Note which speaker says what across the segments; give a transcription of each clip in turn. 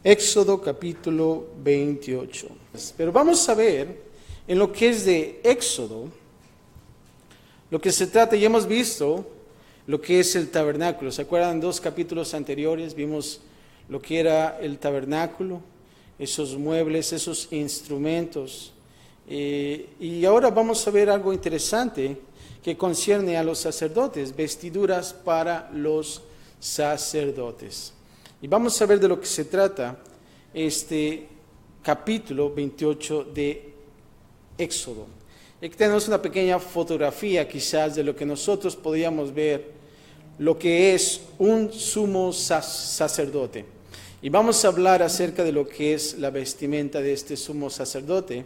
Speaker 1: Éxodo capítulo 28. Pero vamos a ver en lo que es de Éxodo, lo que se trata, ya hemos visto lo que es el tabernáculo. ¿Se acuerdan? En 2 capítulos anteriores vimos lo que era el tabernáculo, esos muebles, esos instrumentos. Y ahora vamos a ver algo interesante que concierne a los sacerdotes, vestiduras para los sacerdotes. Y vamos a ver de lo que se trata este capítulo 28 de Éxodo. Aquí tenemos una pequeña fotografía quizás de lo que nosotros podríamos ver, lo que es un sumo sacerdote. Y vamos a hablar acerca de lo que es la vestimenta de este sumo sacerdote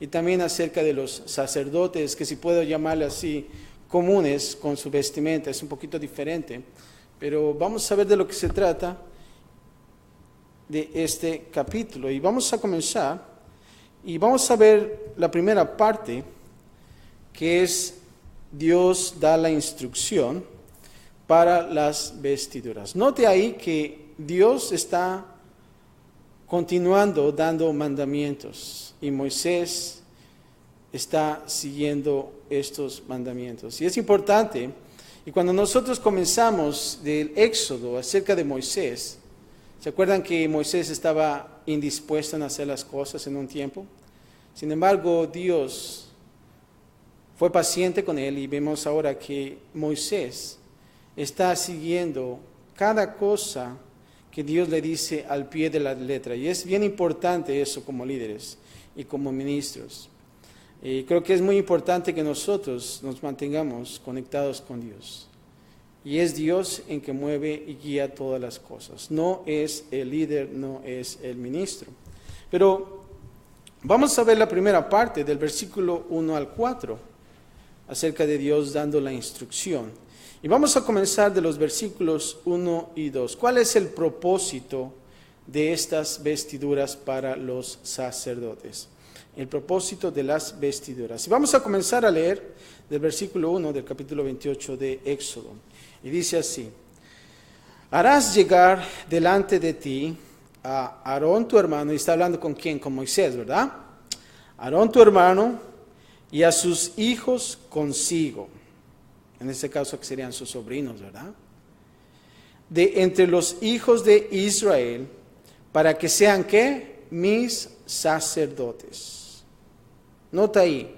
Speaker 1: y también acerca de los sacerdotes, que si puedo llamarle así, comunes con su vestimenta, es un poquito diferente. Pero vamos a ver de lo que se trata de este capítulo. Y vamos a comenzar y vamos a ver la primera parte, que es Dios da la instrucción para las vestiduras. Note ahí que Dios está continuando dando mandamientos y Moisés está siguiendo estos mandamientos. Y es importante, y cuando nosotros comenzamos del Éxodo acerca de Moisés, ¿se acuerdan que Moisés estaba indispuesto en hacer las cosas en un tiempo? Sin embargo, Dios fue paciente con él y vemos ahora que Moisés está siguiendo cada cosa que Dios le dice al pie de la letra. Y es bien importante eso como líderes y como ministros. Y creo que es muy importante que nosotros nos mantengamos conectados con Dios. Y es Dios en que mueve y guía todas las cosas. No es el líder, no es el ministro. Pero vamos a ver la primera parte del versículo 1 al 4, acerca de Dios dando la instrucción. Y vamos a comenzar de los versículos 1 y 2. ¿Cuál es el propósito de estas vestiduras para los sacerdotes? El propósito de las vestiduras. Y vamos a comenzar a leer del versículo 1 del capítulo 28 de Éxodo. Y dice así: harás llegar delante de ti a Aarón tu hermano, y está hablando con quién, con Moisés, ¿verdad? Aarón tu hermano y a sus hijos consigo, en este caso que serían sus sobrinos, ¿verdad? De entre los hijos de Israel, para que sean, ¿qué? Mis sacerdotes. Nota ahí,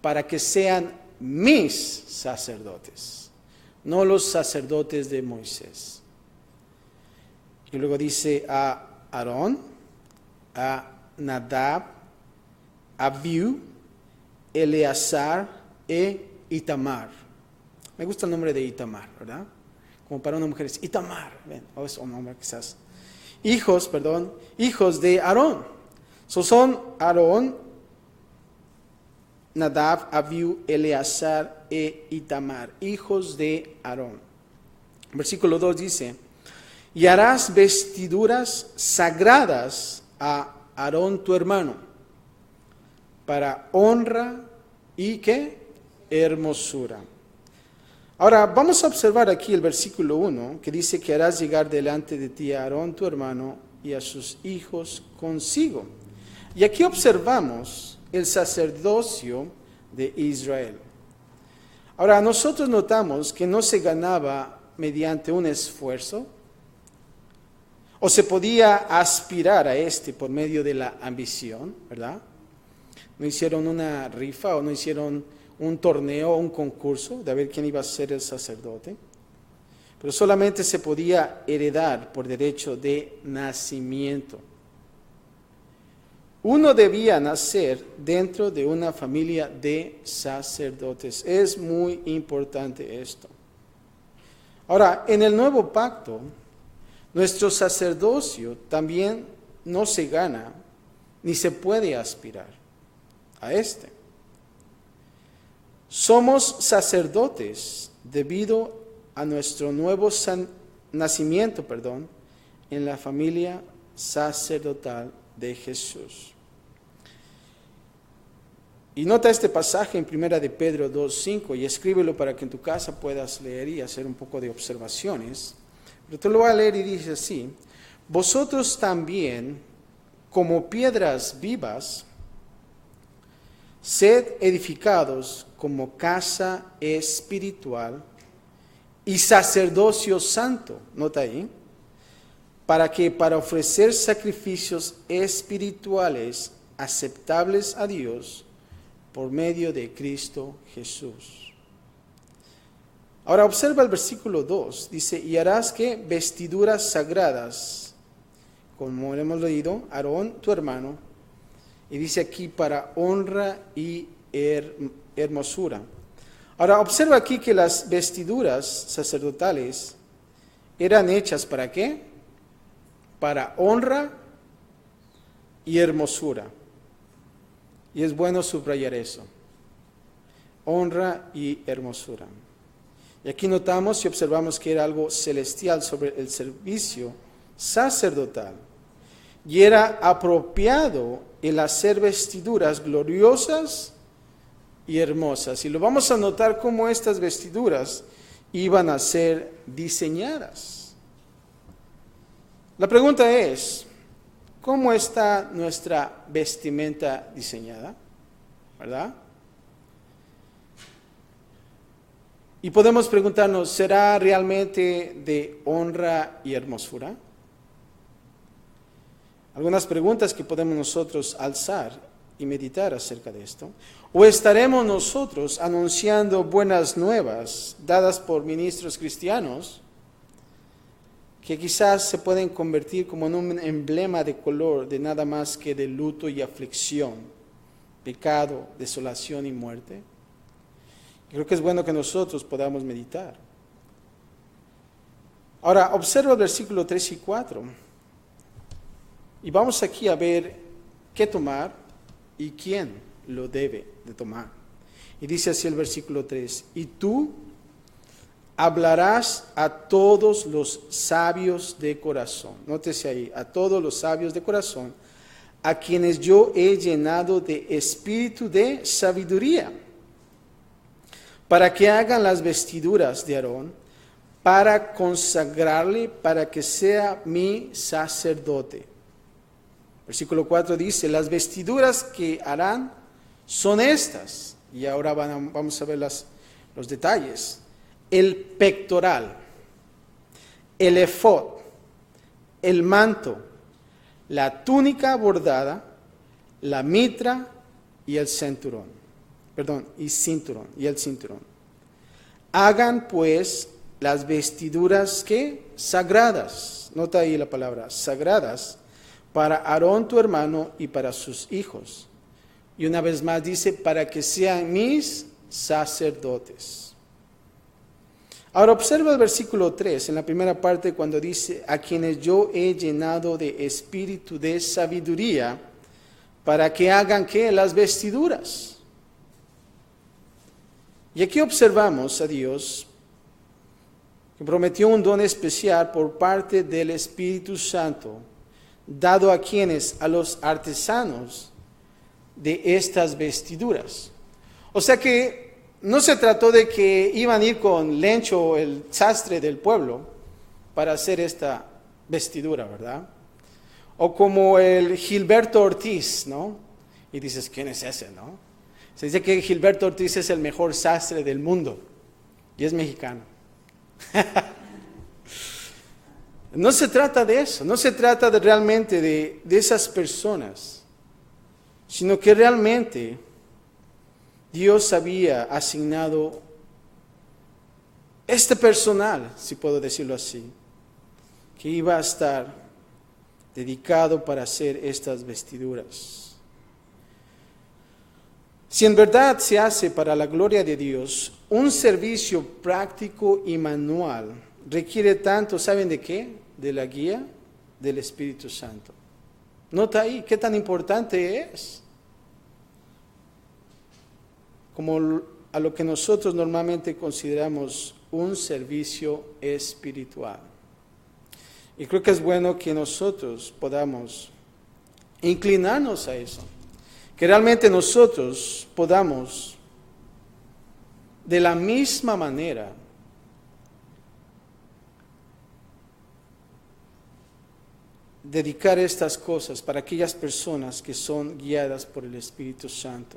Speaker 1: para que sean mis sacerdotes, no los sacerdotes de Moisés. Y luego dice a Aarón, a Nadab, a Abiú, Eleazar e Itamar. Me gusta el nombre de Itamar, ¿verdad? Como para una mujer es Itamar, ven, o es un nombre quizás. Hijos de Aarón. Son Aarón, Nadab, Abiú, Eleazar e Itamar, hijos de Aarón. Versículo 2 dice: y harás vestiduras sagradas a Aarón tu hermano, para honra y ¿qué? Hermosura. Ahora vamos a observar aquí el versículo 1, que dice que harás llegar delante de ti a Aarón tu hermano y a sus hijos consigo. Y aquí observamos el sacerdocio de Israel. Ahora nosotros notamos que no se ganaba mediante un esfuerzo, o se podía aspirar a por medio de la ambición, ¿verdad? No hicieron una rifa o no hicieron un torneo o un concurso de ver quién iba a ser el sacerdote, pero solamente se podía heredar por derecho de nacimiento. Uno debía nacer dentro de una familia de sacerdotes. Es muy importante esto. Ahora, en el nuevo pacto, nuestro sacerdocio también no se gana ni se puede aspirar a Somos sacerdotes debido a nuestro nuevo nacimiento, en la familia sacerdotal de Jesús. Y nota este pasaje en 1 de Pedro 2:5 y escríbelo para que en tu casa puedas leer y hacer un poco de observaciones. Pero te lo voy a leer y dice así: vosotros también, como piedras vivas, sed edificados como casa espiritual y sacerdocio santo, nota ahí, para ofrecer sacrificios espirituales aceptables a Dios por medio de Cristo Jesús. Ahora observa el versículo 2, dice, y harás que vestiduras sagradas, como hemos leído, Aarón, tu hermano, y dice aquí para honra y hermosura. Ahora observa aquí que las vestiduras sacerdotales eran hechas ¿para qué? Para honra y hermosura. Y es bueno subrayar eso. Honra y hermosura. Y aquí notamos y observamos que era algo celestial sobre el servicio sacerdotal. Y era apropiado el hacer vestiduras gloriosas y hermosas. Y lo vamos a notar cómo estas vestiduras iban a ser diseñadas. La pregunta es, ¿cómo está nuestra vestimenta diseñada? ¿Verdad? Y podemos preguntarnos, ¿será realmente de honra y hermosura? Algunas preguntas que podemos nosotros alzar y meditar acerca de esto. ¿O estaremos nosotros anunciando buenas nuevas dadas por ministros cristianos que quizás se pueden convertir como en un emblema de color de nada más que de luto y aflicción, pecado, desolación y muerte? Creo que es bueno que nosotros podamos meditar. Ahora, observa el versículo 3 y 4. Y vamos aquí a ver qué tomar y quién lo debe de tomar. Y dice así el versículo 3, y tú hablarás a todos los sabios de corazón. Nótese ahí, a todos los sabios de corazón, a quienes yo he llenado de espíritu de sabiduría, para que hagan las vestiduras de Aarón, para consagrarle, para que sea mi sacerdote. Versículo 4 dice, las vestiduras que harán son estas. Y ahora vamos a ver los detalles. El pectoral, el efod, el manto, la túnica bordada, la mitra y el cinturón. Y el cinturón. Hagan pues las vestiduras que sagradas. Nota ahí la palabra sagradas para Aarón tu hermano y para sus hijos. Y una vez más dice, para que sean mis sacerdotes. Ahora observa el versículo 3, en la primera parte cuando dice, a quienes yo he llenado de espíritu de sabiduría, para que hagan ¿qué? Las vestiduras. Y aquí observamos a Dios que prometió un don especial por parte del Espíritu Santo, dado a quienes, a los artesanos de estas vestiduras. O sea que no se trató de que iban a ir con Lencho, el sastre del pueblo, para hacer esta vestidura, ¿verdad? O como el Gilberto Ortiz, ¿no? Y dices, ¿quién es ese, no? Se dice que Gilberto Ortiz es el mejor sastre del mundo y es mexicano. No se trata de eso, no se trata realmente de esas personas, sino que realmente Dios había asignado este personal, si puedo decirlo así, que iba a estar dedicado para hacer estas vestiduras. Si en verdad se hace para la gloria de Dios, un servicio práctico y manual requiere tanto, ¿saben de qué? De la guía del Espíritu Santo. Nota ahí qué tan importante es. Como a lo que nosotros normalmente consideramos un servicio espiritual. Y creo que es bueno que nosotros podamos inclinarnos a eso. Que realmente nosotros podamos, de la misma manera, dedicar estas cosas para aquellas personas que son guiadas por el Espíritu Santo.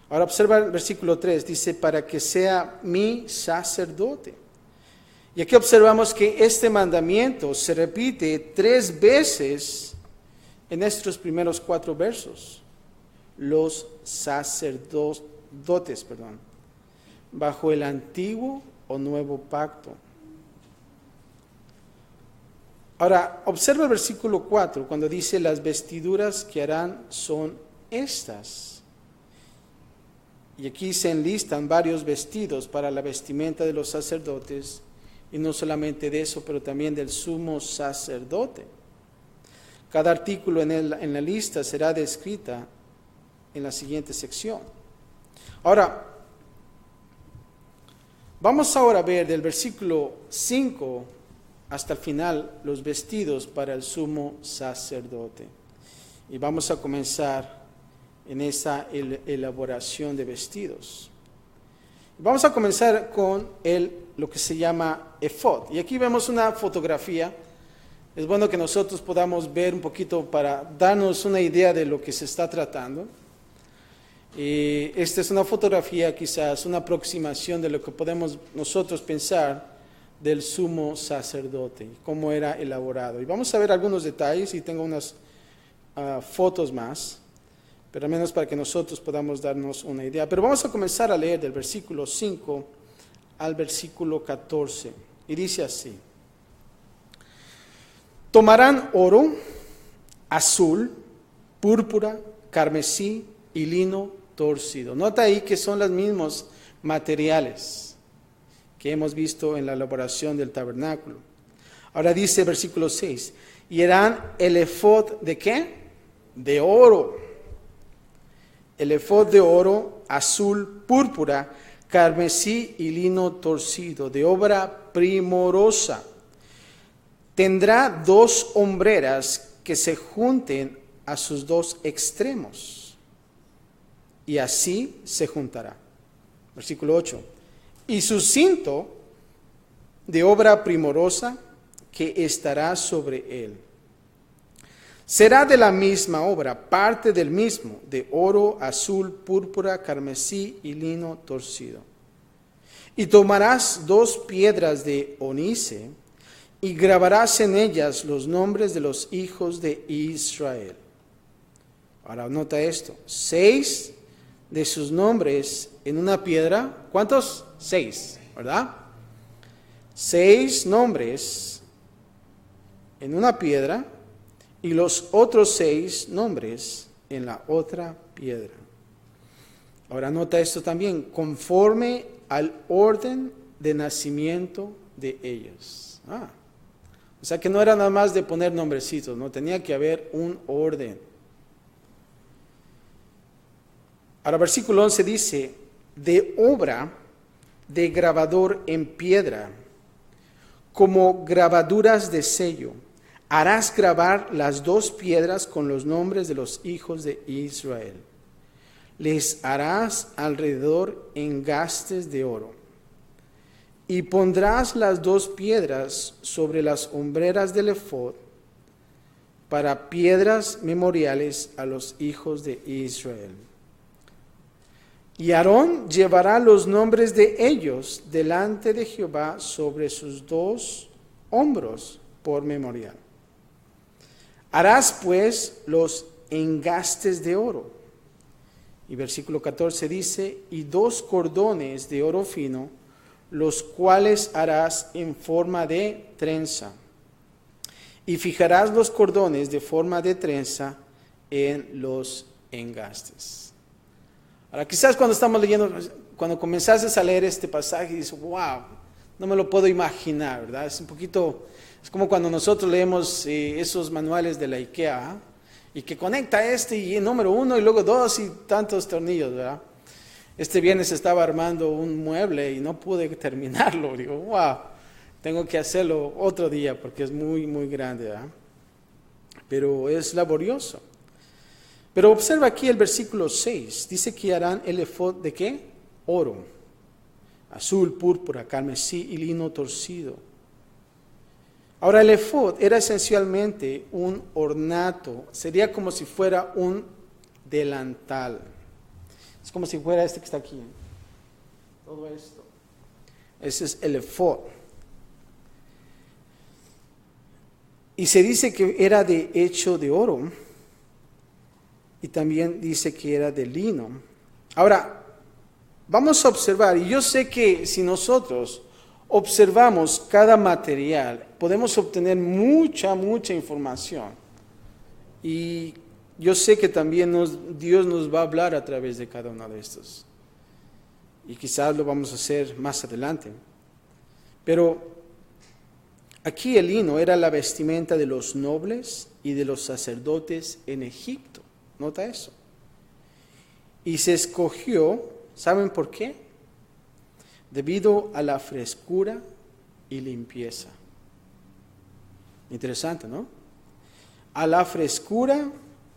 Speaker 1: Ahora observa el versículo 3, dice, para que sea mi sacerdote. Y aquí observamos que este mandamiento se repite 3 veces en estos primeros 4 versos. Los sacerdotes, bajo el antiguo o nuevo pacto. Ahora, observa el versículo 4, cuando dice, las vestiduras que harán son estas. Y aquí se enlistan varios vestidos para la vestimenta de los sacerdotes, y no solamente de eso, pero también del sumo sacerdote. Cada artículo en la lista será descrita en la siguiente sección. Ahora, vamos ahora a ver del versículo 5 hasta el final los vestidos para el sumo sacerdote. Y vamos a comenzar en esa elaboración de vestidos. Vamos a comenzar con lo que se llama efod. Y aquí vemos una fotografía. Es bueno que nosotros podamos ver un poquito para darnos una idea de lo que se está tratando. Esta es una fotografía, quizás una aproximación de lo que podemos nosotros pensar del sumo sacerdote, cómo era elaborado. Y vamos a ver algunos detalles, y tengo unas fotos más, pero al menos para que nosotros podamos darnos una idea. Pero vamos a comenzar a leer del versículo 5 al versículo 14, y dice así: tomarán oro, azul, púrpura, carmesí y lino torcido. Nota ahí que son los mismos materiales que hemos visto en la elaboración del tabernáculo. Ahora dice versículo 6, y harán el efod ¿de qué? De oro. El efod de oro, azul, púrpura, carmesí y lino torcido, de obra primorosa. Tendrá 2 hombreras que se junten a sus 2 extremos, y así se juntará. Versículo 8. Y su cinto de obra primorosa que estará sobre él. Será de la misma obra, parte del mismo, de oro, azul, púrpura, carmesí y lino torcido. Y tomarás 2 piedras de onice y grabarás en ellas los nombres de los hijos de Israel. Ahora nota esto, 6 de sus nombres en una piedra. ¿Cuántos? 6, ¿verdad? 6 nombres en una piedra y los otros 6 nombres en la otra piedra. Ahora nota esto también, conforme al orden de nacimiento de ellos. O sea que no era nada más de poner nombrecitos, no, tenía que haber un orden. Ahora versículo 11 dice, de obra de grabador en piedra, como grabaduras de sello, harás grabar las 2 piedras con los nombres de los hijos de Israel. Les harás alrededor engastes de oro. Y pondrás las 2 piedras sobre las hombreras del efod para piedras memoriales a los hijos de Israel. Y Aarón llevará los nombres de ellos delante de Jehová sobre sus 2 hombros por memorial. Harás pues los engastes de oro. Y versículo 14 dice, y 2 cordones de oro fino, los cuales harás en forma de trenza. Y fijarás los cordones de forma de trenza en los engastes. Ahora, quizás cuando estamos leyendo, cuando comenzaste a leer este pasaje, dices, wow, no me lo puedo imaginar, ¿verdad? Es un poquito, es como cuando nosotros leemos esos manuales de la IKEA, y que conecta y el número 1 y luego 2 y tantos tornillos, ¿verdad? Este viernes estaba armando un mueble y no pude terminarlo. Digo, wow, tengo que hacerlo otro día porque es muy, muy grande, ¿verdad? Pero es laborioso. Pero observa aquí el versículo 6. Dice que harán el efod de ¿qué? Oro, azul, púrpura, carmesí y lino torcido. Ahora, el efod era esencialmente un ornato, sería como si fuera un delantal. Es como si fuera este que está aquí. Todo esto. Ese es el efod. Y se dice que era hecho de oro. Y también dice que era de lino. Ahora, vamos a observar, y yo sé que si nosotros observamos cada material, podemos obtener mucha información. Y yo sé que también Dios nos va a hablar a través de cada uno de estos. Y quizás lo vamos a hacer más adelante. Pero aquí el lino era la vestimenta de los nobles y de los sacerdotes en Egipto. Nota eso. Y se escogió, ¿saben por qué? Debido a la frescura y limpieza. Interesante, ¿no? A la frescura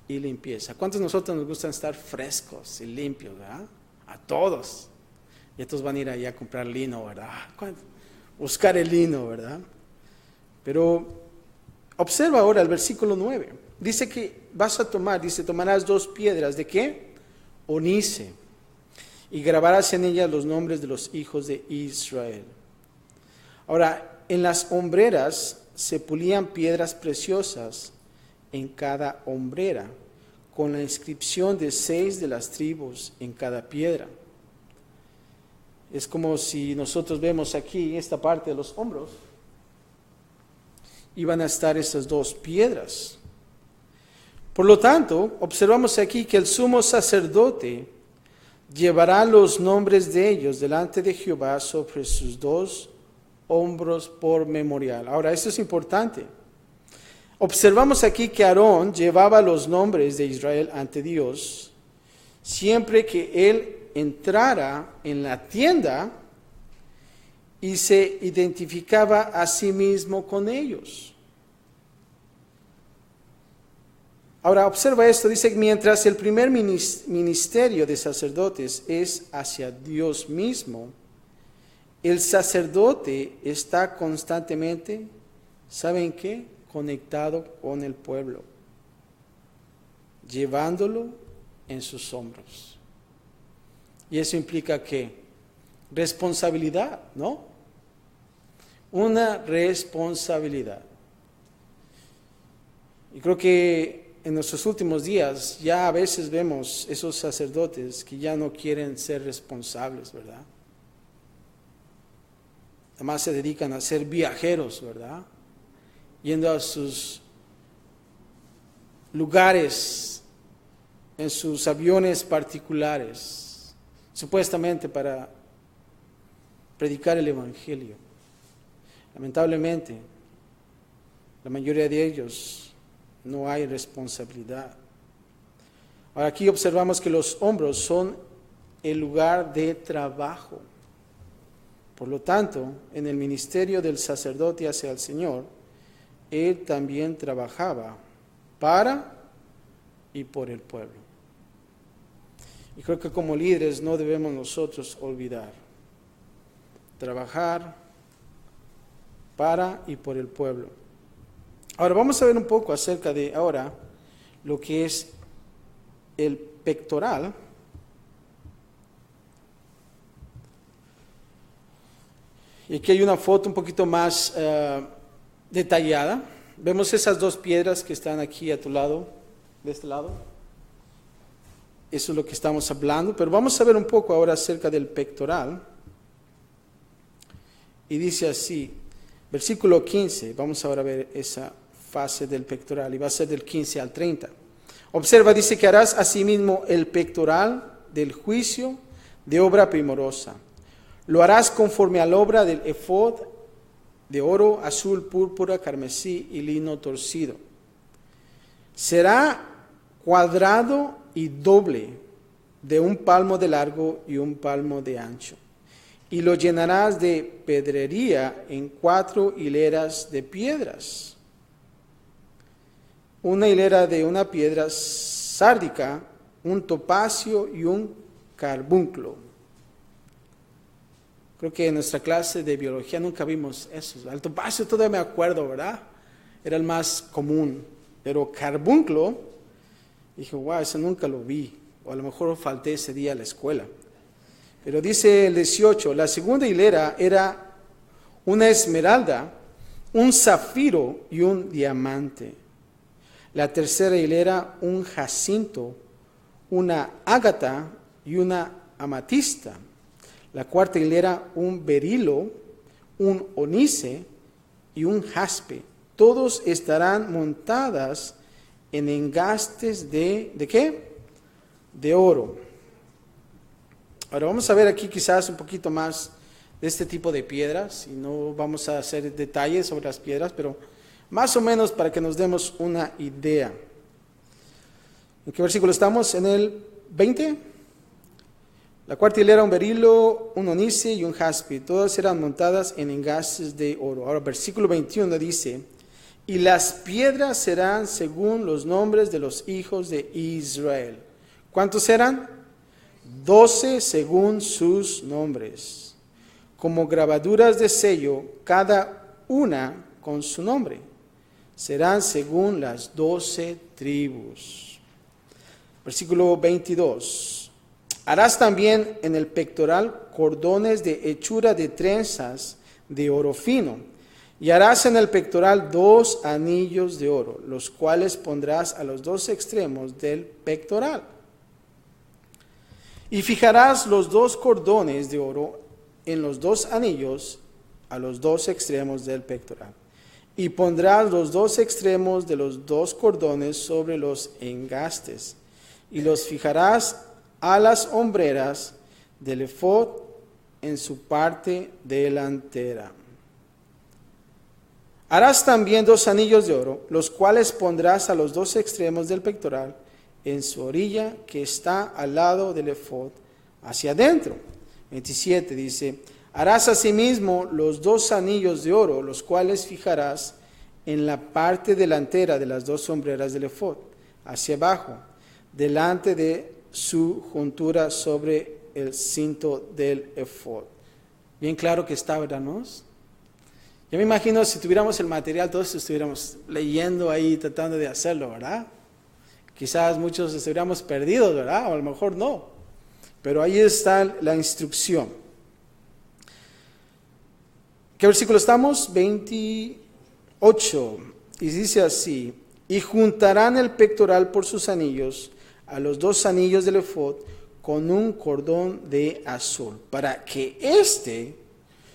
Speaker 1: y limpieza. ¿Cuántos de nosotros nos gustan estar frescos y limpios, verdad? A todos. Y estos van a ir allá a comprar lino, ¿verdad? Buscar el lino, ¿verdad? Pero observa ahora el versículo 9. Dice que tomarás 2 piedras, ¿de qué? Onice, y grabarás en ellas los nombres de los hijos de Israel. Ahora, en las hombreras se pulían piedras preciosas en cada hombrera, con la inscripción de 6 de las tribus en cada piedra. Es como si nosotros vemos aquí esta parte de los hombros, iban a estar estas 2 piedras. Por lo tanto, observamos aquí que el sumo sacerdote llevará los nombres de ellos delante de Jehová sobre sus 2 hombros por memorial. Ahora, esto es importante. Observamos aquí que Aarón llevaba los nombres de Israel ante Dios siempre que él entrara en la tienda y se identificaba a sí mismo con ellos. Ahora observa esto, dice que mientras el primer ministerio de sacerdotes es hacia Dios mismo, el sacerdote está constantemente, ¿saben qué? Conectado con el pueblo, llevándolo en sus hombros. Y eso implica ¿qué? Responsabilidad, ¿no? Una responsabilidad. Y creo que en nuestros últimos días ya a veces vemos esos sacerdotes que ya no quieren ser responsables, ¿verdad? Además se dedican a ser viajeros, ¿verdad? Yendo a sus lugares en sus aviones particulares, supuestamente para predicar el evangelio. Lamentablemente, la mayoría de ellos no hay responsabilidad. Ahora aquí observamos que los hombros son el lugar de trabajo. Por lo tanto, en el ministerio del sacerdote hacia el Señor, él también trabajaba para y por el pueblo. Y creo que como líderes no debemos nosotros olvidar trabajar para y por el pueblo. Ahora vamos a ver un poco acerca de ahora lo que es el pectoral. Y aquí hay una foto un poquito más detallada. Vemos esas 2 piedras que están aquí a tu lado, de este lado. Eso es lo que estamos hablando, pero vamos a ver un poco ahora acerca del pectoral. Y dice así, versículo 15, vamos ahora a ver esa fase del pectoral, y va a ser del 15 al 30. Observa, dice que harás asimismo el pectoral del juicio de obra primorosa. Lo harás conforme a la obra del efod de oro, azul, púrpura, carmesí y lino torcido. Será cuadrado y doble, de 1 palmo de largo y 1 palmo de ancho. Y lo llenarás de pedrería en 4 hileras de piedras. Una hilera de una piedra sárdica, un topacio y un carbunclo. Creo que en nuestra clase de biología nunca vimos eso. El topacio todavía me acuerdo, ¿verdad? Era el más común. Pero carbunclo, dije, wow, eso nunca lo vi. O a lo mejor falté ese día a la escuela. Pero dice el 18, la segunda hilera era una esmeralda, un zafiro y un diamante. La tercera hilera, un jacinto, una ágata y una amatista. La cuarta hilera, un berilo, un onice y un jaspe. Todos estarán montadas en engastes ¿de qué? De oro. Ahora vamos a ver aquí quizás un poquito más de este tipo de piedras, y no vamos a hacer detalles sobre las piedras, pero más o menos para que nos demos una idea. ¿En qué versículo estamos? En el 20. La cuarta hilera, un berilo, un onice y un jaspe. Todas eran montadas en engastes de oro. Ahora, versículo 21 dice, y las piedras serán según los nombres de los hijos de Israel. ¿Cuántos eran? 12 según sus nombres, como grabaduras de sello, cada una con su nombre. Serán según las 12 tribus. Versículo 22. Harás también en el pectoral cordones de hechura de trenzas de oro fino, y harás en el pectoral 2 anillos de oro, los cuales pondrás a los 2 extremos del pectoral. Y fijarás los 2 cordones de oro en los 2 anillos a los 2 extremos del pectoral. Y pondrás los 2 extremos de los 2 cordones sobre los engastes, y los fijarás a las hombreras del efod en su parte delantera. Harás también 2 anillos de oro, los cuales pondrás a los 2 extremos del pectoral en su orilla que está al lado del efod hacia adentro. 27 dice, harás asimismo los 2 anillos de oro, los cuales fijarás en la parte delantera de las 2 sombreras del efod, hacia abajo, delante de su juntura sobre el cinto del efod. Bien claro que está, ¿verdad? Yo me imagino si tuviéramos el material, todos estuviéramos leyendo ahí, tratando de hacerlo, ¿verdad? Quizás muchos estuviéramos perdidos, ¿verdad? O a lo mejor no. Pero ahí está la instrucción. ¿Qué versículo estamos? 28. Y dice así, y juntarán el pectoral por sus anillos a los 2 anillos del efod con un cordón de azul, para que esté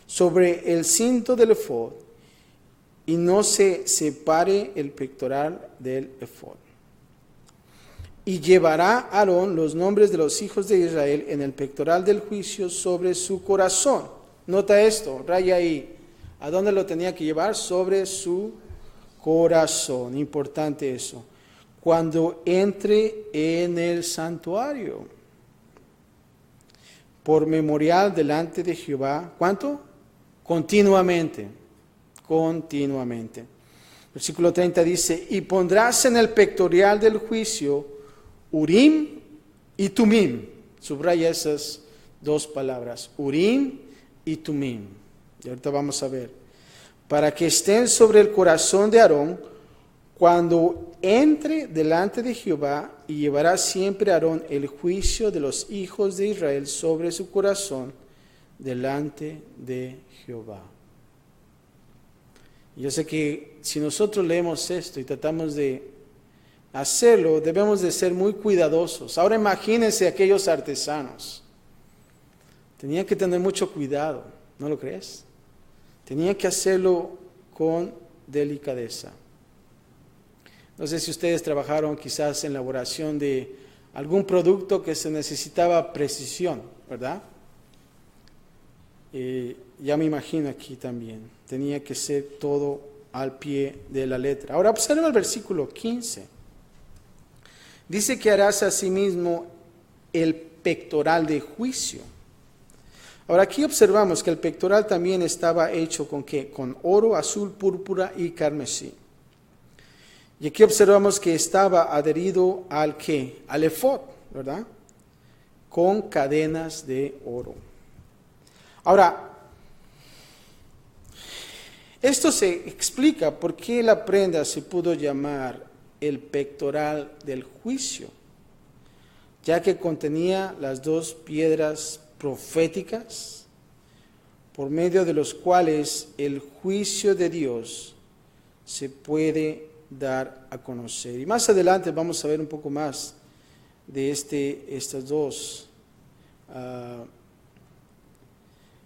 Speaker 1: sobre el cinto del efod y no se separe el pectoral del efod. Y llevará Aarón los nombres de los hijos de Israel en el pectoral del juicio sobre su corazón. Nota esto, raya ahí. ¿A dónde lo tenía que llevar? Sobre su corazón. Importante eso. Cuando entre en el santuario, por memorial delante de Jehová. ¿Cuánto? Continuamente. Continuamente. Versículo 30 dice, y pondrás en el pectoral del juicio Urim y Tumim. Subraya esas 2 palabras, Urim y Tumim. Y ahorita vamos a ver. Para que estén sobre el corazón de Aarón cuando entre delante de Jehová, y llevará siempre Aarón el juicio de los hijos de Israel sobre su corazón delante de Jehová. Yo sé que si nosotros leemos esto y tratamos de hacerlo, debemos de ser muy cuidadosos. Ahora imagínense aquellos artesanos. Tenían que tener mucho cuidado, ¿no lo crees? Tenían que hacerlo con delicadeza. No sé si ustedes trabajaron quizás en la elaboración de algún producto que se necesitaba precisión, ¿verdad? Ya me imagino aquí también. Tenía que ser todo al pie de la letra. Ahora observa el versículo 15. Dice que harás asimismo el pectoral de juicio. Ahora aquí observamos que el pectoral también estaba hecho ¿con qué? Con oro, azul, púrpura y carmesí. Y aquí observamos que estaba adherido al ¿qué? Al efod, ¿verdad? Con cadenas de oro. Ahora, esto se explica por qué la prenda se pudo llamar el pectoral del juicio, ya que contenía las dos piedras proféticas por medio de los cuales el juicio de Dios se puede dar a conocer. Y más adelante vamos a ver un poco más de estas dos.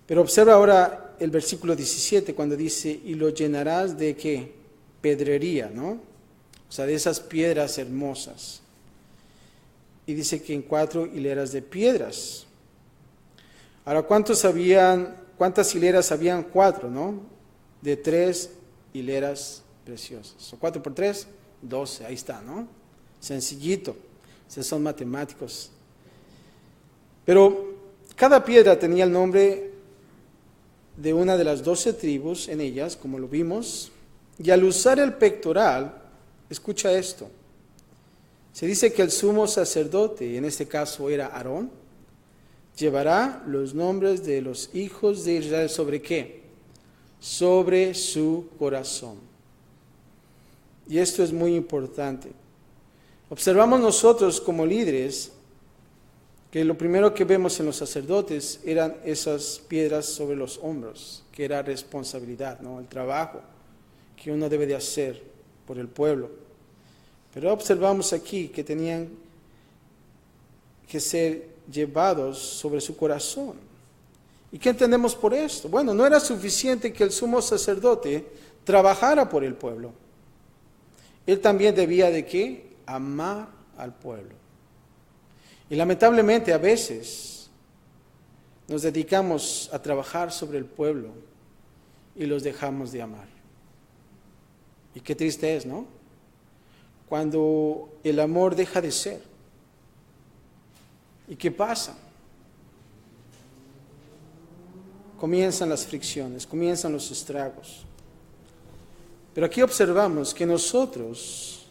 Speaker 1: Pero observa ahora el versículo 17 cuando dice, y lo llenarás de ¿qué? Pedrería, ¿no? O sea, de esas piedras hermosas. Y dice que en 4 hileras de piedras. Ahora, ¿cuántas hileras habían? 4, ¿no? De 3 hileras preciosas. O 4 por 3, 12, ahí está, ¿no? Sencillito. Esos son matemáticos. Pero cada piedra tenía el nombre de una de las 12 tribus en ellas, como lo vimos, y al usar el pectoral, escucha esto, se dice que el sumo sacerdote, en este caso era Aarón, llevará los nombres de los hijos de Israel ¿sobre qué? Sobre su corazón. Y esto es muy importante. Observamos nosotros como líderes que lo primero que vemos en los sacerdotes eran esas piedras sobre los hombros, que era responsabilidad, ¿no? El trabajo que uno debe de hacer por el pueblo. Pero observamos aquí que tenían que ser llevados sobre su corazón. ¿Y qué entendemos por esto? Bueno, no era suficiente que el sumo sacerdote trabajara por el pueblo. Él también debía de ¿qué? Amar al pueblo. Y lamentablemente a veces nos dedicamos a trabajar sobre el pueblo y los dejamos de amar. Y qué triste es, ¿no? Cuando el amor deja de ser. ¿Y qué pasa? Comienzan las fricciones, comienzan los estragos. Pero aquí observamos que nosotros,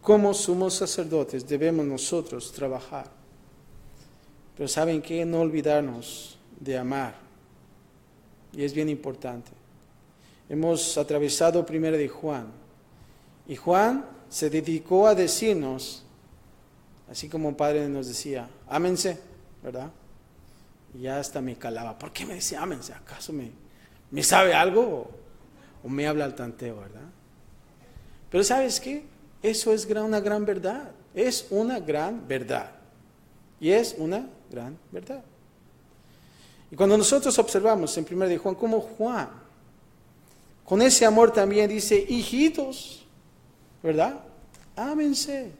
Speaker 1: como sumos sacerdotes, debemos nosotros trabajar. Pero ¿saben qué? No olvidarnos de amar. Y es bien importante. Hemos atravesado primero de Juan. Y Juan se dedicó a decirnos, así como un padre nos decía, ámense, ¿verdad? Y ya hasta me calaba. ¿Por qué me dice ámense? ¿Acaso me sabe algo o me habla al tanteo, verdad? Pero ¿sabes qué? Eso es una gran verdad. Es una gran verdad. Y es una gran verdad. Y cuando nosotros observamos en 1 de Juan, como Juan, con ese amor también dice, hijitos, ¿verdad? Ámense.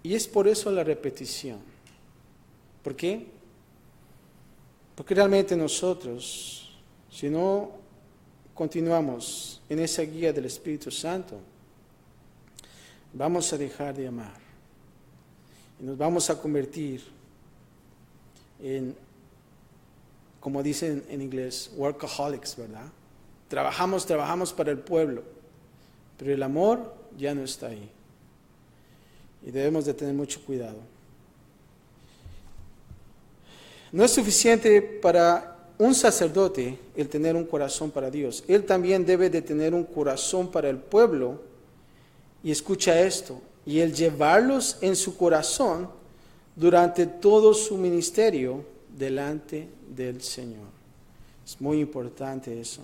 Speaker 1: Y es por eso la repetición. ¿Por qué? Porque realmente nosotros, si no continuamos en esa guía del Espíritu Santo, vamos a dejar de amar. Y nos vamos a convertir en, como dicen en inglés, workaholics, ¿verdad? Trabajamos para el pueblo, pero el amor ya no está ahí. Y debemos de tener mucho cuidado. No es suficiente para un sacerdote el tener un corazón para Dios. Él también debe de tener un corazón para el pueblo. Y escucha esto, y el llevarlos en su corazón durante todo su ministerio delante del Señor. Es muy importante eso.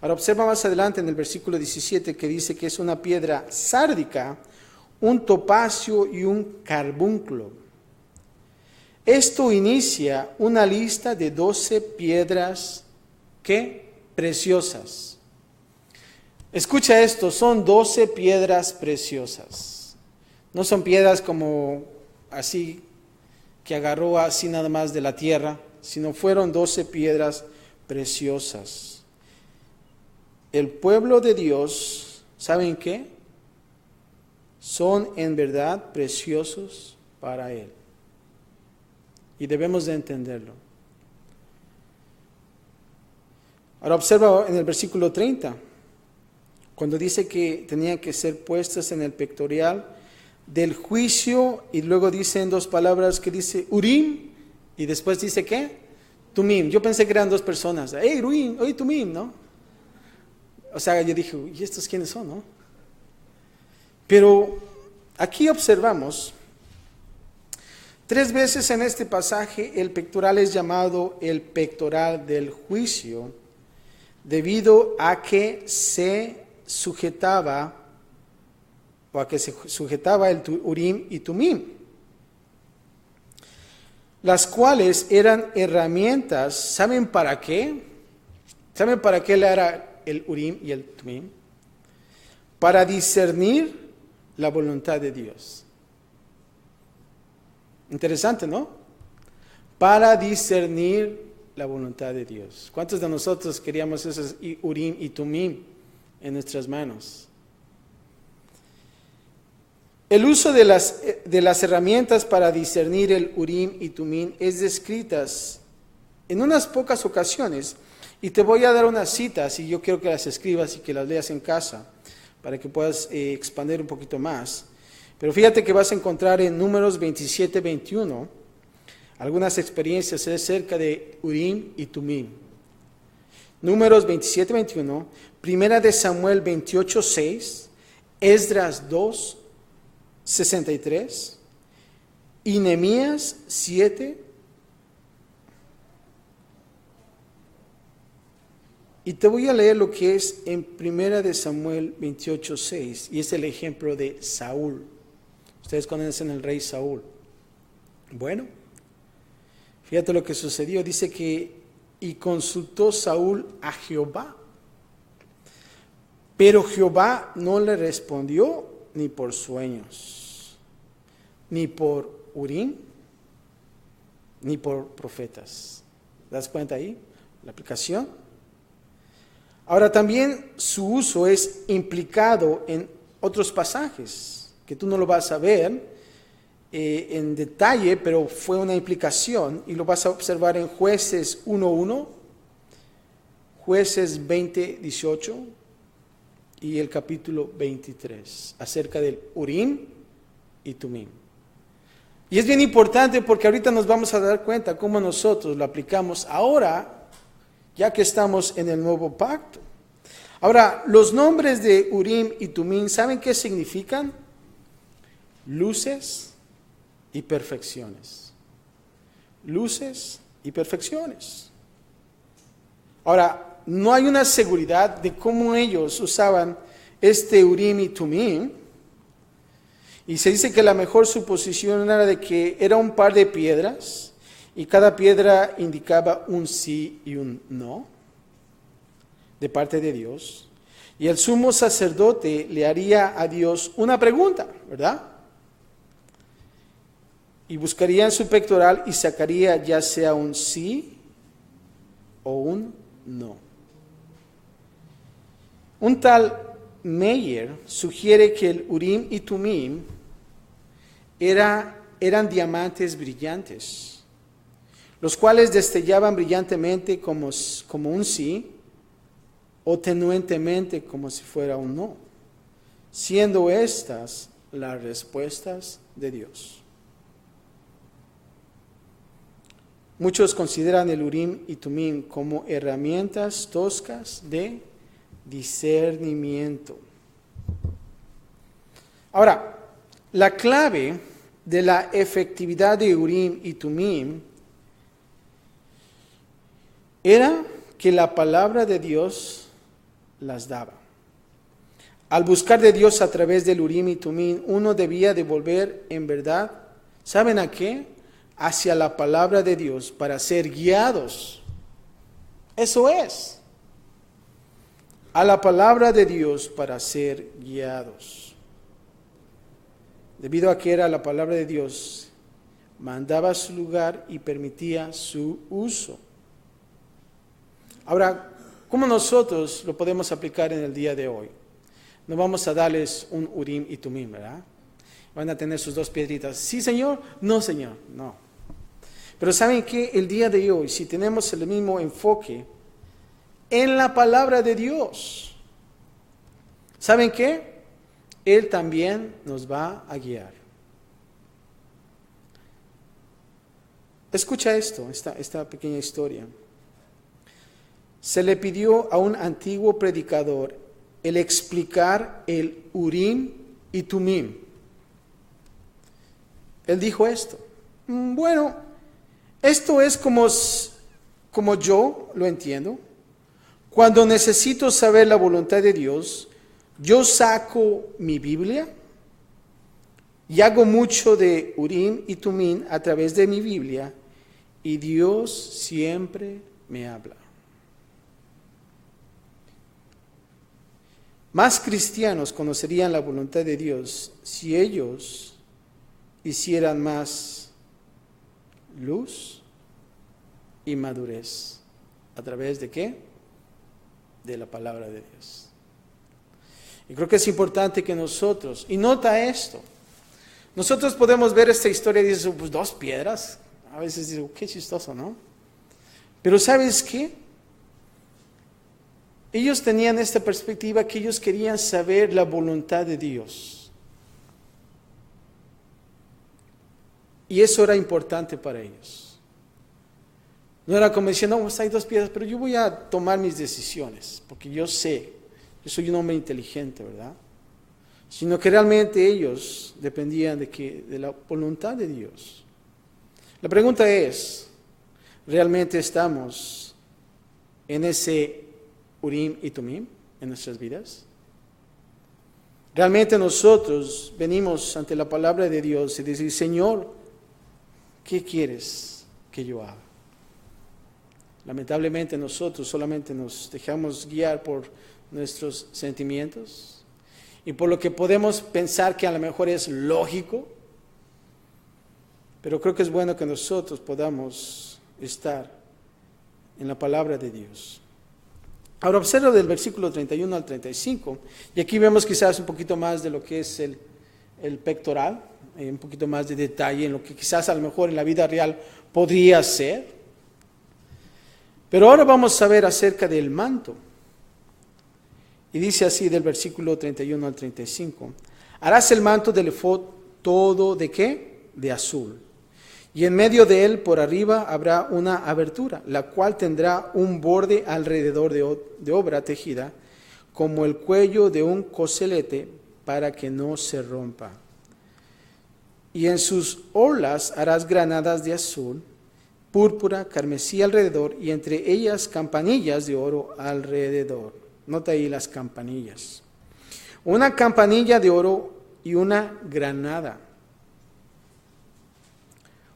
Speaker 1: Ahora observa más adelante en el versículo 17 que dice que es una piedra sárdica, un topacio y un carbunclo. Esto inicia una lista de 12 piedras ¿qué? Preciosas. Escucha esto, son 12 piedras preciosas. No son piedras como así que agarró así nada más de la tierra, sino fueron 12 piedras preciosas. El pueblo de Dios, ¿saben qué? Son en verdad preciosos para Él. Y debemos de entenderlo. Ahora observa en el versículo 30. Cuando dice que tenían que ser puestas en el pectoral del juicio, y luego dice en dos palabras que dice Urim, y después dice ¿qué? Tumim. Yo pensé que eran dos personas. Hey, Urim, oye, Tumim, ¿no? O sea, yo dije, ¿y estos quiénes son, no? Pero aquí observamos 3 veces en este pasaje el pectoral es llamado el pectoral del juicio, debido a que se sujetaba el Urim y Tumim, las cuales eran herramientas. ¿Saben para qué? ¿Saben para qué era el Urim y el Tumim? Para discernir la voluntad de Dios. Interesante, ¿no? Para discernir la voluntad de Dios. ¿Cuántos de nosotros queríamos esos Urim y Tumim en nuestras manos? El uso de las herramientas para discernir el Urim y Tumim es descritas en unas pocas ocasiones, y te voy a dar unas citas y yo quiero que las escribas y que las leas en casa para que puedas expandir un poquito más. Pero fíjate que vas a encontrar en Números 27-21 algunas experiencias acerca de Urim y Tumim. Números 27-21, Primera de Samuel 28-6, Esdras 2-63 y Nehemías 7. Y te voy a leer lo que es en Primera de Samuel 28:6, y es el ejemplo de Saúl. Ustedes conocen al rey Saúl. Bueno, fíjate lo que sucedió. Dice que, y consultó Saúl a Jehová, pero Jehová no le respondió ni por sueños, ni por Urim, ni por profetas. ¿Te das cuenta ahí? La aplicación. Ahora también su uso es implicado en otros pasajes, que tú no lo vas a ver en detalle, pero fue una implicación, y lo vas a observar en Jueces 1:1, Jueces 20:18 y el capítulo 23, acerca del Urim y Tumim. Y es bien importante porque ahorita nos vamos a dar cuenta cómo nosotros lo aplicamos ahora, ya que estamos en el nuevo pacto. Ahora, los nombres de Urim y Tumim, ¿saben qué significan? Luces y perfecciones. Luces y perfecciones. Ahora, no hay una seguridad de cómo ellos usaban este Urim y Tumim, y se dice que la mejor suposición era de que era un par de piedras, y cada piedra indicaba un sí y un no, de parte de Dios, y el sumo sacerdote le haría a Dios una pregunta, ¿verdad? Y buscaría en su pectoral y sacaría ya sea un sí o un no. Un tal Meyer sugiere que el Urim y Tumim eran diamantes brillantes, los cuales destellaban brillantemente como un sí, o tenuentemente como si fuera un no, siendo estas las respuestas de Dios. Muchos consideran el Urim y Tumim como herramientas toscas de discernimiento. Ahora, la clave de la efectividad de Urim y Tumim era que la palabra de Dios las daba. Al buscar de Dios a través del Urim y Tumim, uno debía de volver en verdad, ¿saben a qué? Hacia la palabra de Dios para ser guiados. Eso es. A la palabra de Dios para ser guiados. Debido a que era la palabra de Dios, mandaba su lugar y permitía su uso. Ahora, ¿cómo nosotros lo podemos aplicar en el día de hoy? No vamos a darles un Urim y Tumim, ¿verdad? Van a tener sus dos piedritas. ¿Sí, Señor? No, Señor, no. Pero ¿saben qué? El día de hoy, si tenemos el mismo enfoque en la palabra de Dios, ¿saben qué? Él también nos va a guiar. Escucha esto, esta pequeña historia. Se le pidió a un antiguo predicador el explicar el Urim y Tumim. Él dijo esto: bueno, esto es como yo lo entiendo. Cuando necesito saber la voluntad de Dios, yo saco mi Biblia y hago mucho de Urim y Tumim a través de mi Biblia, y Dios siempre me habla. Más cristianos conocerían la voluntad de Dios si ellos hicieran más luz y madurez. ¿A través de qué? De la palabra de Dios. Y creo que es importante que nosotros, y nota esto, nosotros podemos ver esta historia y dices, pues 2 piedras. A veces digo, qué chistoso, ¿no? Pero ¿sabes qué? Ellos tenían esta perspectiva que ellos querían saber la voluntad de Dios. Y eso era importante para ellos. No era como diciendo, no, pues hay 2 piedras, pero yo voy a tomar mis decisiones, porque yo sé, yo soy un hombre inteligente, ¿verdad? Sino que realmente ellos dependían de la voluntad de Dios. La pregunta es, ¿realmente estamos en ese Urim y Tumim en nuestras vidas? Realmente nosotros venimos ante la palabra de Dios y decir, Señor, ¿qué quieres que yo haga? Lamentablemente nosotros solamente nos dejamos guiar por nuestros sentimientos y por lo que podemos pensar que a lo mejor es lógico, pero creo que es bueno que nosotros podamos estar en la palabra de Dios. Ahora observa del versículo 31 al 35, y aquí vemos quizás un poquito más de lo que es el pectoral, un poquito más de detalle en lo que quizás a lo mejor en la vida real podría ser. Pero ahora vamos a ver acerca del manto. Y dice así del versículo 31 al 35, harás el manto del efod todo ¿de qué? De azul. Y en medio de él, por arriba, habrá una abertura, la cual tendrá un borde alrededor de obra tejida, como el cuello de un coselete, para que no se rompa. Y en sus orlas harás granadas de azul, púrpura, carmesí alrededor, y entre ellas campanillas de oro alrededor. Nota ahí las campanillas. Una campanilla de oro y una granada.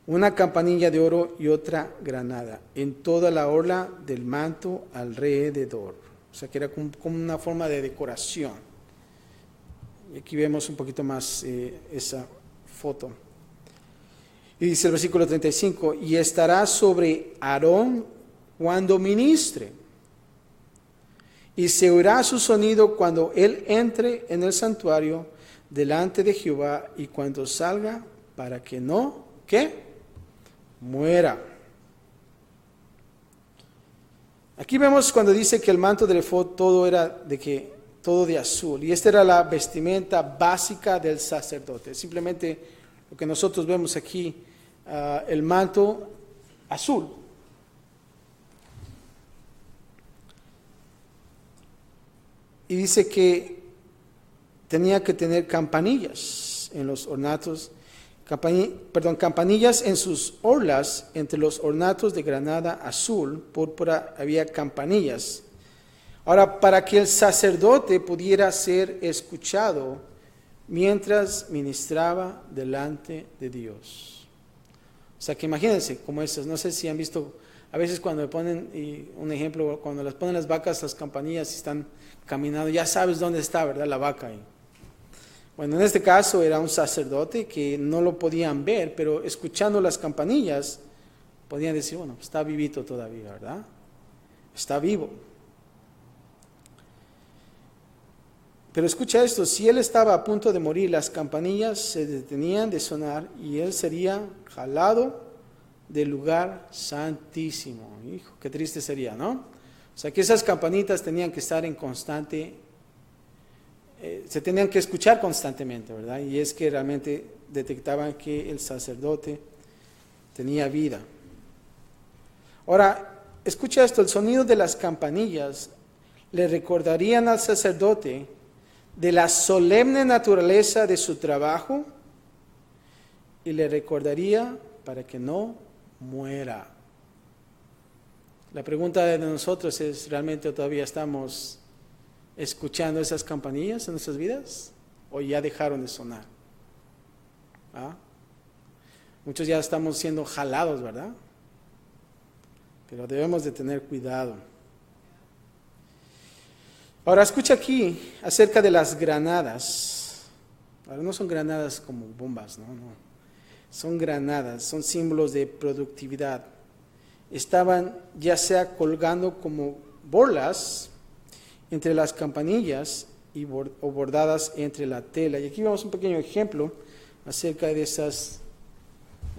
Speaker 1: Una campanilla de oro y otra granada en toda la orla del manto alrededor. O sea que era como una forma de decoración. Y aquí vemos un poquito más esa foto. Y dice el versículo 35, y estará sobre Aarón cuando ministre, y se oirá su sonido cuando él entre en el santuario delante de Jehová, y cuando salga, para que no, ¿qué? Muera. Aquí vemos cuando dice que el manto del efod todo era todo de azul, y esta era la vestimenta básica del sacerdote. Simplemente lo que nosotros vemos aquí, el manto azul. Y dice que tenía que tener campanillas en los ornatos, campanillas en sus orlas, entre los ornatos de granada azul, púrpura, había campanillas. Ahora, para que el sacerdote pudiera ser escuchado mientras ministraba delante de Dios. O sea, que imagínense como esas, no sé si han visto, a veces cuando le ponen, y un ejemplo, cuando les ponen las vacas, las campanillas y están caminando, ya sabes dónde está, ¿verdad? La vaca ahí. Bueno, en este caso era un sacerdote que no lo podían ver, pero escuchando las campanillas, podían decir, bueno, está vivito todavía, ¿verdad? Está vivo. Pero escucha esto, si él estaba a punto de morir, las campanillas se detenían de sonar y él sería jalado del lugar santísimo. Hijo, qué triste sería, ¿no? O sea que esas campanitas tenían que estar en constante se tenían que escuchar constantemente, ¿verdad? Y es que realmente detectaban que el sacerdote tenía vida. Ahora, escucha esto, el sonido de las campanillas le recordarían al sacerdote de la solemne naturaleza de su trabajo y le recordaría para que no muera. La pregunta de nosotros es, ¿realmente todavía estamos escuchando esas campanillas en nuestras vidas? ¿O ya dejaron de sonar? ¿Ah? Muchos ya estamos siendo jalados, ¿verdad? Pero debemos de tener cuidado. Ahora escucha aquí acerca de las granadas. Ahora no son granadas como bombas, no. Son granadas, son símbolos de productividad. Estaban ya sea colgando como bolas entre las campanillas o bordadas entre la tela. Y aquí vemos un pequeño ejemplo acerca de esas,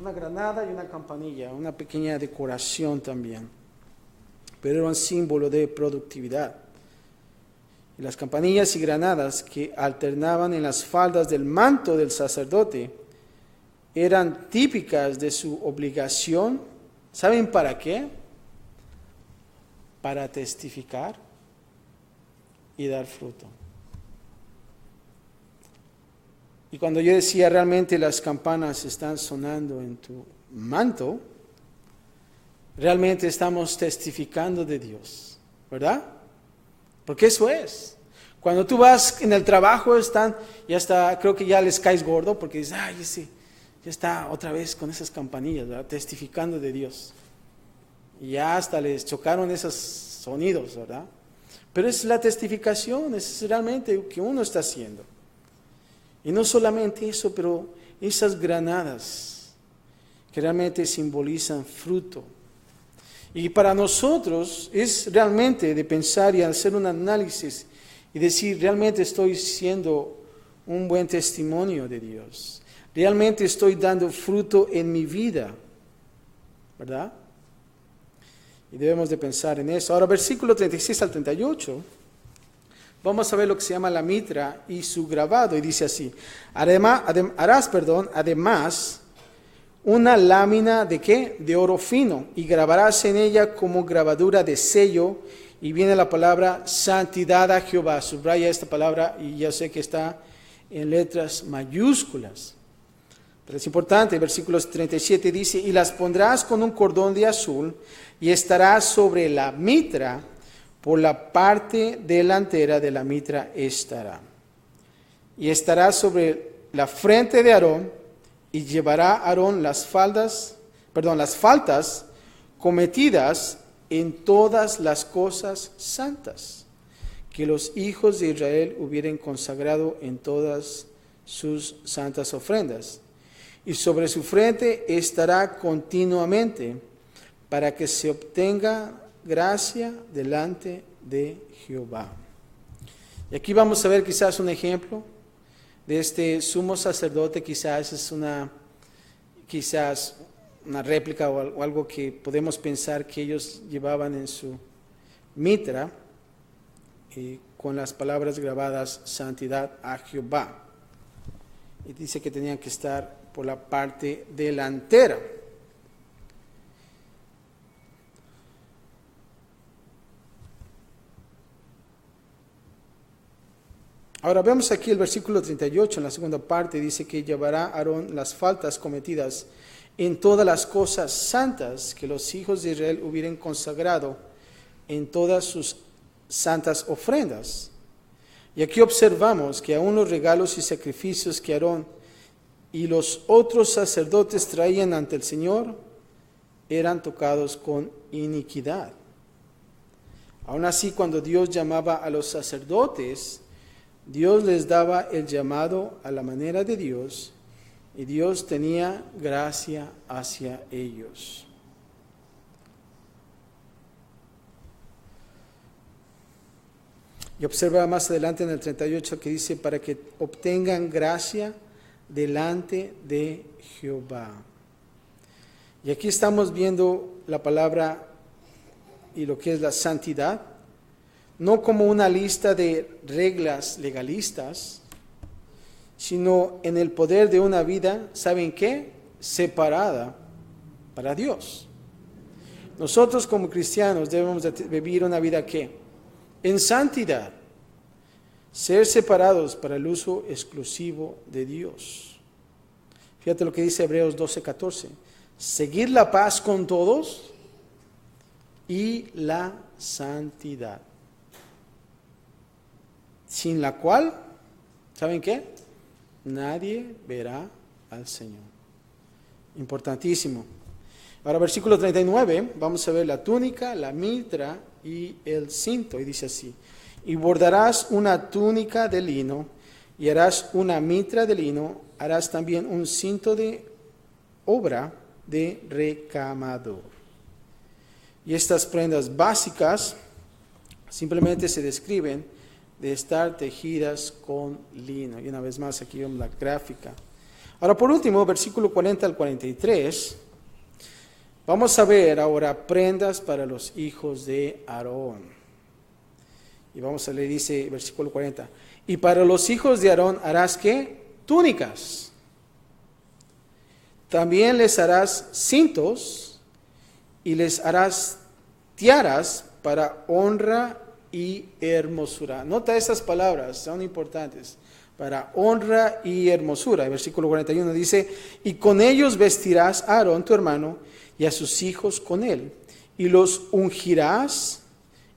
Speaker 1: una granada y una campanilla, una pequeña decoración también. Pero era un símbolo de productividad. Y las campanillas y granadas que alternaban en las faldas del manto del sacerdote eran típicas de su obligación. ¿Saben para qué? Para testificar y dar fruto. Y cuando yo decía realmente las campanas están sonando en tu manto, realmente estamos testificando de Dios, ¿verdad? Porque eso es. Cuando tú vas en el trabajo, ya está, creo que ya les caes gordo porque dices, ay, ese ya está otra vez con esas campanillas, ¿verdad? Testificando de Dios. Y ya hasta les chocaron esos sonidos, ¿verdad? Pero es la testificación, es realmente lo que uno está haciendo. Y no solamente eso, pero esas granadas que realmente simbolizan fruto. Y para nosotros es realmente de pensar y hacer un análisis y decir, realmente estoy siendo un buen testimonio de Dios. Realmente estoy dando fruto en mi vida, ¿verdad? Y debemos de pensar en eso. Ahora, versículo 36 al 38, vamos a ver lo que se llama la mitra y su grabado. Y dice así, harás, además, una lámina ¿de qué? De oro fino, y grabarás en ella como grabadura de sello, y viene la palabra santidad a Jehová. Subraya esta palabra y ya sé que está en letras mayúsculas. Pero es importante, versículos 37 dice, y las pondrás con un cordón de azul, y estará sobre la mitra, por la parte delantera de la mitra estará. Y estará sobre la frente de Aarón, y llevará Aarón las faltas cometidas en todas las cosas santas, que los hijos de Israel hubieran consagrado en todas sus santas ofrendas. Y sobre su frente estará continuamente, para que se obtenga gracia delante de Jehová. Y aquí vamos a ver quizás un ejemplo de este sumo sacerdote. Quizás es una réplica o algo que podemos pensar que ellos llevaban en su mitra, con las palabras grabadas, santidad a Jehová. Y dice que tenían que estar por la parte delantera. Ahora vemos aquí el versículo 38, en la segunda parte, dice que llevará Aarón las faltas cometidas en todas las cosas santas que los hijos de Israel hubieran consagrado en todas sus santas ofrendas. Y aquí observamos que aún los regalos y sacrificios que Aarón y los otros sacerdotes traían ante el Señor eran tocados con iniquidad. Aún así, cuando Dios llamaba a los sacerdotes, Dios les daba el llamado a la manera de Dios, y Dios tenía gracia hacia ellos. Y observa más adelante en el 38 que dice, para que obtengan gracia delante de Jehová. Y aquí estamos viendo la palabra y lo que es la santidad. no como una lista de reglas legalistas, sino en el poder de una vida, ¿saben qué? Separada para Dios. Nosotros como cristianos debemos de vivir una vida ¿qué? En santidad, ser separados para el uso exclusivo de Dios. Fíjate lo que dice Hebreos 12:14. Seguir la paz con todos y la santidad, sin la cual, ¿saben qué? Nadie verá al Señor. Importantísimo. Ahora, versículo 39, vamos a ver la túnica, la mitra y el cinto. Y dice así: y bordarás una túnica de lino, y harás una mitra de lino, harás también un cinto de obra de recamador. Y estas prendas básicas simplemente se describen de estar tejidas con lino. Y una vez más aquí vemos la gráfica. Ahora, por último, versículo 40 al 43, vamos a ver ahora prendas para los hijos de Aarón. Y vamos a leer, dice versículo 40, y para los hijos de Aarón harás ¿qué? Túnicas. También les harás cintos y les harás tiaras para honra y hermosura. Nota estas palabras, son importantes. Para honra y hermosura. El versículo 41 dice: y con ellos vestirás a Aarón tu hermano y a sus hijos con él, y los ungirás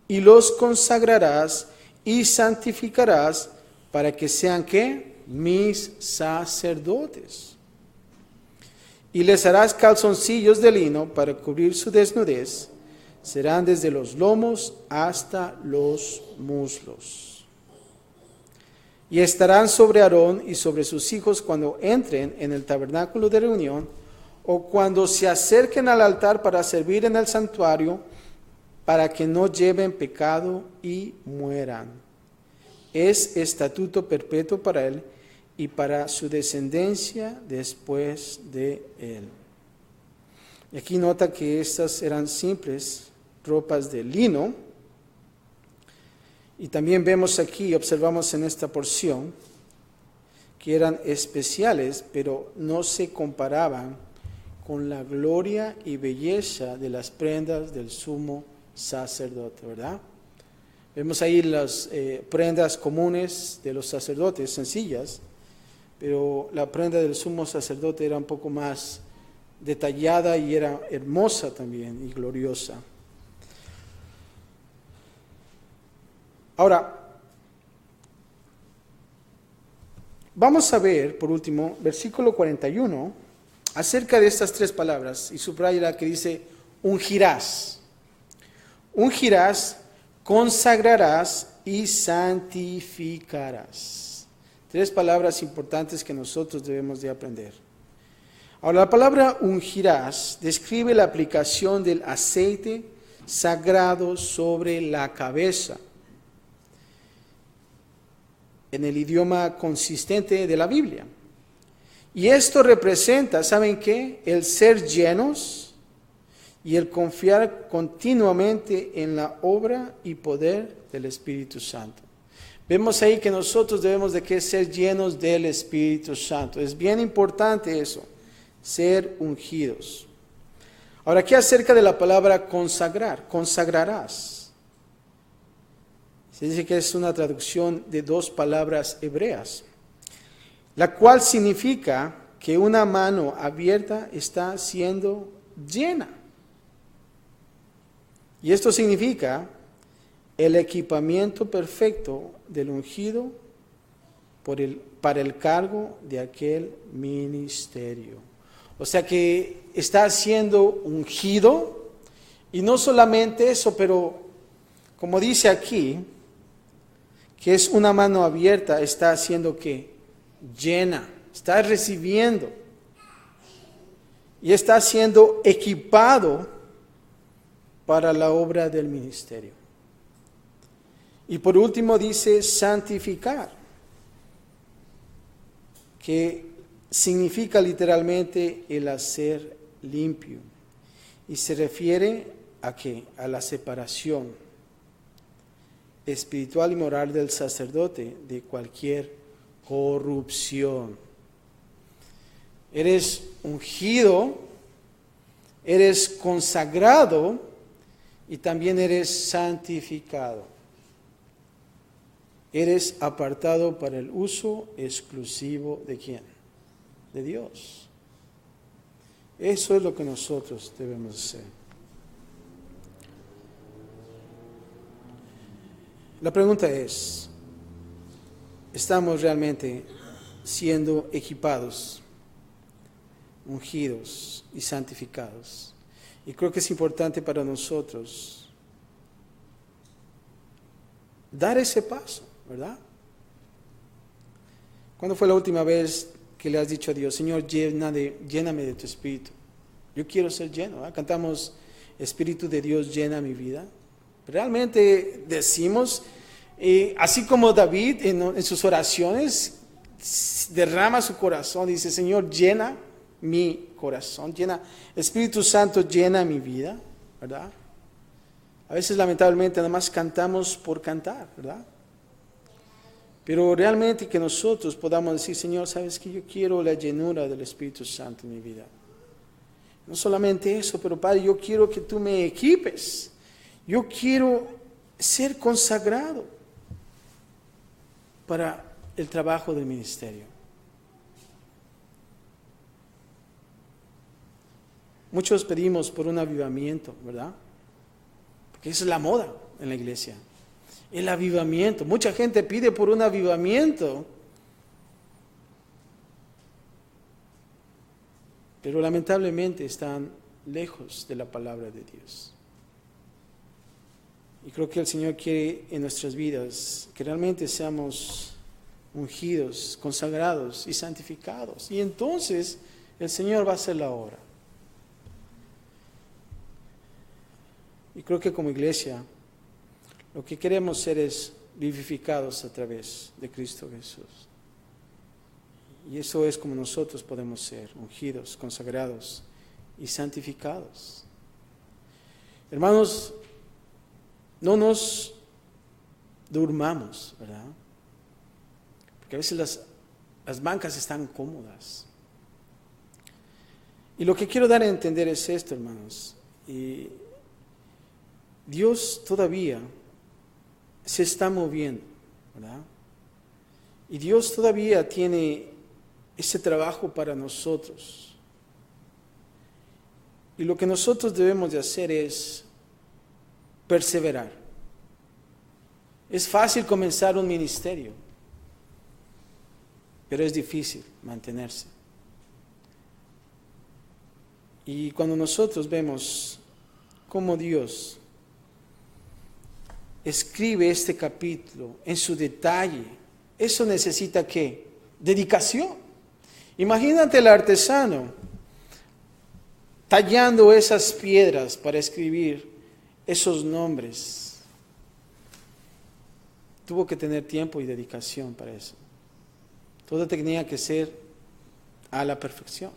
Speaker 1: y los consagrarás y santificarás para que sean ¿qué? Mis sacerdotes. Y les harás calzoncillos de lino para cubrir su desnudez, serán desde los lomos hasta los muslos. Y estarán sobre Aarón y sobre sus hijos cuando entren en el tabernáculo de reunión o cuando se acerquen al altar para servir en el santuario, para que no lleven pecado y mueran. Es estatuto perpetuo para él y para su descendencia después de él. Y aquí nota que estas eran simples ropas de lino. Y también vemos aquí, observamos en esta porción, que eran especiales, pero no se comparaban con la gloria y belleza de las prendas del sumo sacerdote, ¿verdad? Vemos ahí las prendas comunes de los sacerdotes, sencillas, pero la prenda del sumo sacerdote era un poco más detallada y era hermosa también y gloriosa. Ahora, vamos a ver, por último, versículo 41, acerca de estas tres palabras, y subraya la que dice, ungirás. Ungirás, consagrarás y santificarás. Tres palabras importantes que nosotros debemos de aprender. Ahora, la palabra ungirás describe la aplicación del aceite sagrado sobre la cabeza. En el idioma consistente de la Biblia. Y esto representa, ¿saben qué? El ser llenos y el confiar continuamente en la obra y poder del Espíritu Santo. Vemos ahí que nosotros debemos de que ser llenos del Espíritu Santo. Es bien importante eso, ser ungidos. Ahora, ¿qué acerca de la palabra consagrar? Consagrarás. Se dice que es una traducción de dos palabras hebreas, la cual significa que una mano abierta está siendo llena. Y esto significa el equipamiento perfecto del ungido para el cargo de aquel ministerio. O sea que está siendo ungido, y no solamente eso, pero como dice aquí, que es una mano abierta, está haciendo que llena, está recibiendo y está siendo equipado para la obra del ministerio. Y por último dice santificar, que significa literalmente el hacer limpio y se refiere a ¿qué? A la separación. espiritual y moral del sacerdote de cualquier corrupción. Eres ungido, eres consagrado y también eres santificado. Eres apartado para el uso exclusivo ¿de quién? De Dios. Eso es lo que nosotros debemos hacer. La pregunta es, ¿estamos realmente siendo equipados, ungidos y santificados? Y creo que es importante para nosotros dar ese paso, ¿verdad? ¿Cuándo fue la última vez que le has dicho a Dios, Señor, lléname de tu Espíritu? Yo quiero ser lleno, ¿verdad? Cantamos, Espíritu de Dios llena mi vida. Realmente decimos, así como David en sus oraciones derrama su corazón, dice, Señor, llena mi corazón, Espíritu Santo llena mi vida, ¿verdad? A veces lamentablemente nada más cantamos por cantar, ¿verdad? Pero realmente que nosotros podamos decir, Señor, sabes que yo quiero la llenura del Espíritu Santo en mi vida. No solamente eso, pero Padre, yo quiero que tú me equipes. Yo quiero ser consagrado para el trabajo del ministerio. Muchos pedimos por un avivamiento, ¿verdad? Porque esa es la moda en la iglesia. El avivamiento. Mucha gente pide por un avivamiento. Pero lamentablemente están lejos de la palabra de Dios. Y creo que el Señor quiere en nuestras vidas que realmente seamos ungidos, consagrados y santificados. Y entonces el Señor va a hacer la obra. Y creo que como iglesia lo que queremos ser es vivificados a través de Cristo Jesús. Y eso es como nosotros podemos ser ungidos, consagrados y santificados. Hermanos, no nos durmamos, ¿verdad? Porque a veces las bancas están cómodas. Y lo que quiero dar a entender es esto, hermanos. Y Dios todavía se está moviendo, ¿verdad? Y Dios todavía tiene ese trabajo para nosotros. Y lo que nosotros debemos de hacer es perseverar. Es fácil comenzar un ministerio, pero es difícil mantenerse. Y cuando nosotros vemos cómo Dios escribe este capítulo en su detalle, eso necesita ¿qué? Dedicación. Imagínate el artesano tallando esas piedras para escribir esos nombres. Tuvo que tener tiempo y dedicación para eso. Todo tenía que ser a la perfección.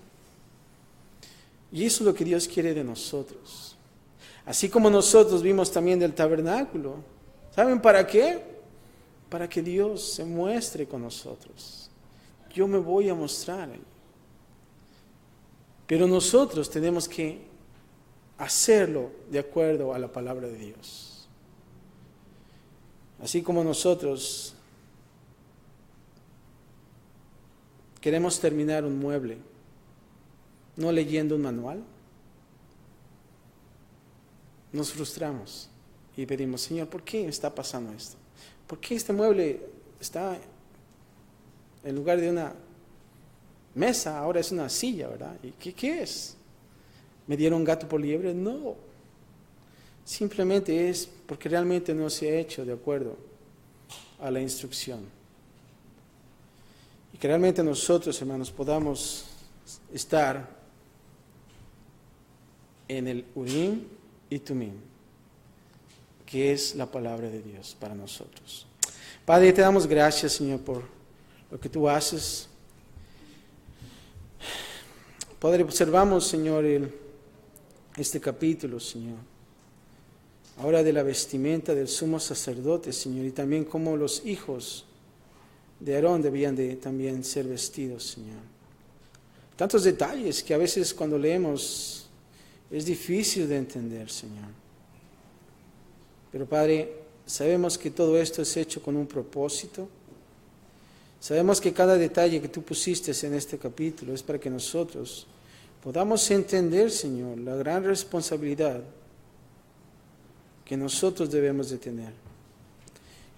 Speaker 1: Y eso es lo que Dios quiere de nosotros. Así como nosotros vimos también del tabernáculo. ¿Saben para qué? Para que Dios se muestre con nosotros. Yo me voy a mostrar ahí. Pero nosotros tenemos que hacerlo de acuerdo a la palabra de Dios. Así como nosotros queremos terminar un mueble, no leyendo un manual, nos frustramos y pedimos, Señor, ¿por qué está pasando esto? ¿Por qué este mueble está en lugar de una mesa, ahora es una silla, ¿verdad? ¿Y qué es? ¿Me dieron gato por liebre? No. Simplemente es porque realmente no se ha hecho de acuerdo a la instrucción. Y que realmente nosotros, hermanos, podamos estar en el Urim y Tumim, que es la palabra de Dios para nosotros. Padre, te damos gracias, Señor, por lo que tú haces. Padre, observamos, Señor, este capítulo, Señor. ahora de la vestimenta del sumo sacerdote, Señor, y también cómo los hijos de Aarón debían de también ser vestidos, Señor. Tantos detalles que a veces cuando leemos es difícil de entender, Señor. Pero Padre, sabemos que todo esto es hecho con un propósito. Sabemos que cada detalle que tú pusiste en este capítulo es para que nosotros podamos entender, Señor, la gran responsabilidad que nosotros debemos de tener.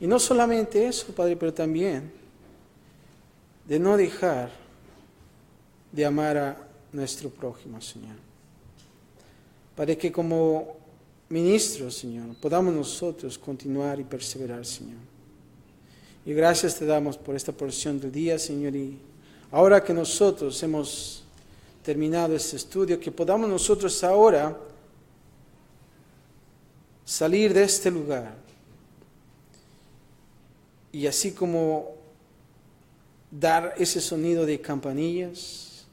Speaker 1: Y no solamente eso, Padre, pero también de no dejar de amar a nuestro prójimo, Señor. Para que como ministros, Señor, podamos nosotros continuar y perseverar, Señor. Y gracias te damos por esta porción del día, Señor. Y ahora que nosotros hemos terminado este estudio, que podamos nosotros ahora salir de este lugar y así como dar ese sonido de campanillas,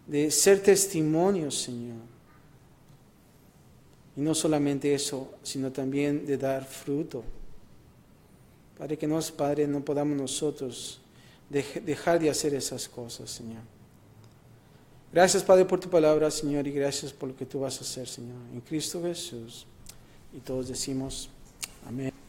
Speaker 1: de ser testimonios, Señor. Y no solamente eso, sino también de dar fruto. Padre, que Padre, no podamos nosotros dejar de hacer esas cosas, Señor. Gracias, Padre, por tu palabra, Señor, y gracias por lo que tú vas a hacer, Señor. En Cristo Jesús. Y todos decimos, amén.